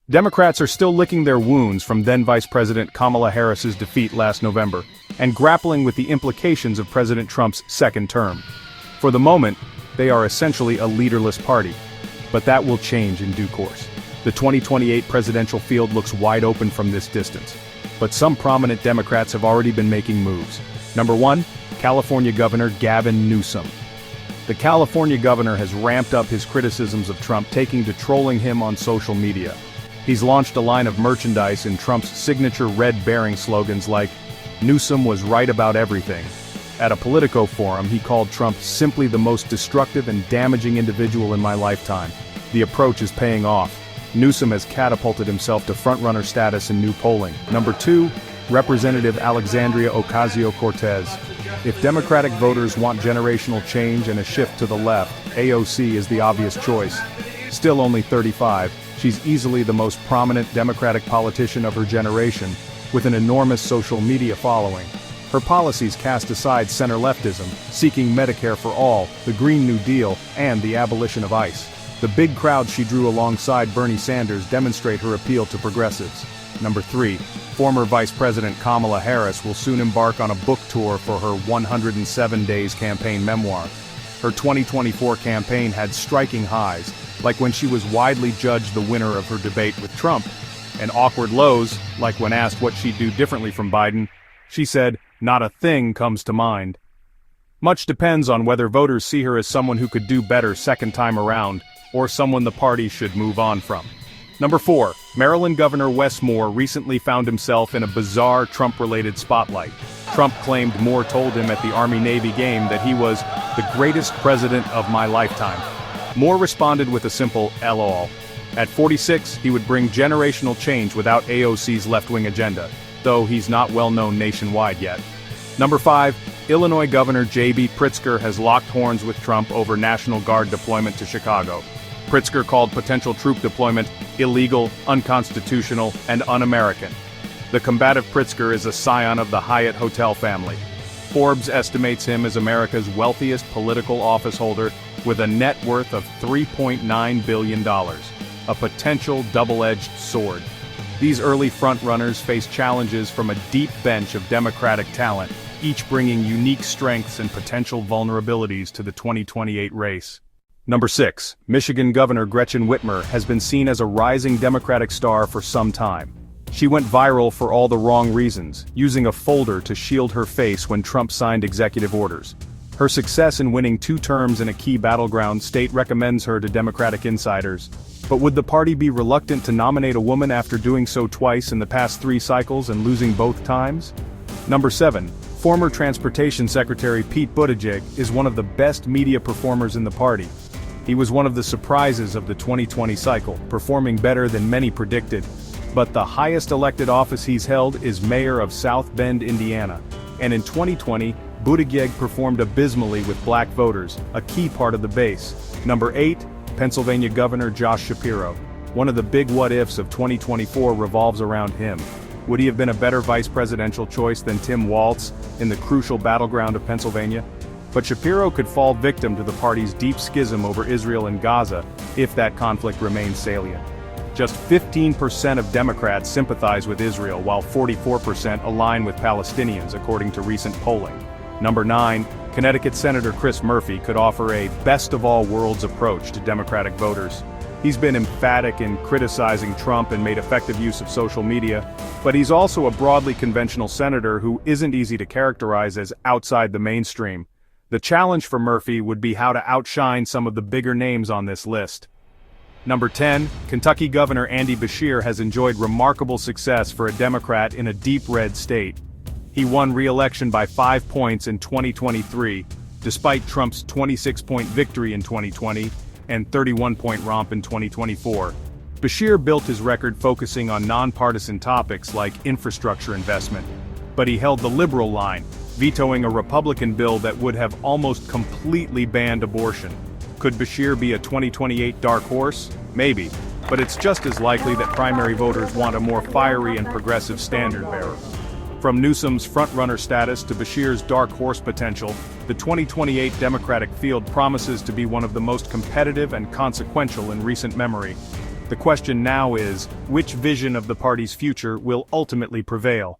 Democrats are still licking their wounds from then Vice President Kamala Harris's defeat last November, and grappling with the implications of President Trump's second term. For the moment, they are essentially a leaderless party. But that will change in due course. The 2028 presidential field looks wide open from this distance. But some prominent Democrats have already been making moves. Number 1, California Governor Gavin Newsom. The California governor has ramped up his criticisms of Trump, taking to trolling him on social media. He's launched a line of merchandise in Trump's signature red bearing slogans like, "Newsom was right about everything." At a Politico forum, he called Trump simply the most destructive and damaging individual in my lifetime. The approach is paying off. Newsom has catapulted himself to frontrunner status in new polling. Number 2, Representative Alexandria Ocasio-Cortez. If Democratic voters want generational change and a shift to the left, AOC is the obvious choice. Still only 35, she's easily the most prominent Democratic politician of her generation, with an enormous social media following. Her policies cast aside center-leftism, seeking Medicare for all, the Green New Deal, and the abolition of ICE. The big crowd she drew alongside Bernie Sanders demonstrate her appeal to progressives. Number 3, former Vice President Kamala Harris will soon embark on a book tour for her 107 Days campaign memoir. Her 2024 campaign had striking highs, like when she was widely judged the winner of her debate with Trump, and awkward lows, like when asked what she'd do differently from Biden, she said, "Not a thing comes to mind." Much depends on whether voters see her as someone who could do better second time around, or someone the party should move on from. Number 4, Maryland Governor Wes Moore recently found himself in a bizarre Trump-related spotlight. Trump claimed Moore told him at the Army-Navy game that he was the greatest president of my lifetime. Moore responded with a simple LOL. At 46, he would bring generational change without AOC's left-wing agenda, though he's not well known nationwide yet. Number 5, Illinois Governor J.B. Pritzker has locked horns with Trump over National Guard deployment to Chicago. Pritzker called potential troop deployment illegal, unconstitutional, and un-American. The combative Pritzker is a scion of the Hyatt hotel family. Forbes estimates him as America's wealthiest political officeholder with a net worth of $3.9 billion, a potential double-edged sword. These early frontrunners face challenges from a deep bench of Democratic talent, each bringing unique strengths and potential vulnerabilities to the 2028 race. Number 6, Michigan Governor Gretchen Whitmer has been seen as a rising Democratic star for some time. She went viral for all the wrong reasons, using a folder to shield her face when Trump signed executive orders. Her success in winning 2 terms in a key battleground state recommends her to Democratic insiders. But would the party be reluctant to nominate a woman after doing so twice in the past 3 cycles and losing both times? Number 7, former Transportation Secretary Pete Buttigieg is one of the best media performers in the party. He was one of the surprises of the 2020 cycle, performing better than many predicted. But the highest elected office he's held is mayor of South Bend, Indiana. And in 2020, Buttigieg performed abysmally with black voters, a key part of the base. Number 8, Pennsylvania Governor Josh Shapiro. One of the big what-ifs of 2024 revolves around him. Would he have been a better vice presidential choice than Tim Walz in the crucial battleground of Pennsylvania? But Shapiro could fall victim to the party's deep schism over Israel and Gaza if that conflict remains salient. Just 15% of Democrats sympathize with Israel, while 44% align with Palestinians, according to recent polling. Number 9, Connecticut Senator Chris Murphy could offer a best-of-all-worlds approach to Democratic voters. He's been emphatic in criticizing Trump and made effective use of social media, but he's also a broadly conventional senator who isn't easy to characterize as outside the mainstream. The challenge for Murphy would be how to outshine some of the bigger names on this list. Number 10, Kentucky Governor Andy Beshear has enjoyed remarkable success for a Democrat in a deep red state. He won re-election by 5 points in 2023, despite Trump's 26-point victory in 2020 and 31-point romp in 2024. Beshear built his record focusing on nonpartisan topics like infrastructure investment, but he held the liberal line, vetoing a Republican bill that would have almost completely banned abortion. Could Beshear be a 2028 dark horse? Maybe, but it's just as likely that primary voters want a more fiery and progressive standard-bearer. From Newsom's frontrunner status to Beshear's dark horse potential, the 2028 Democratic field promises to be one of the most competitive and consequential in recent memory. The question now is, which vision of the party's future will ultimately prevail?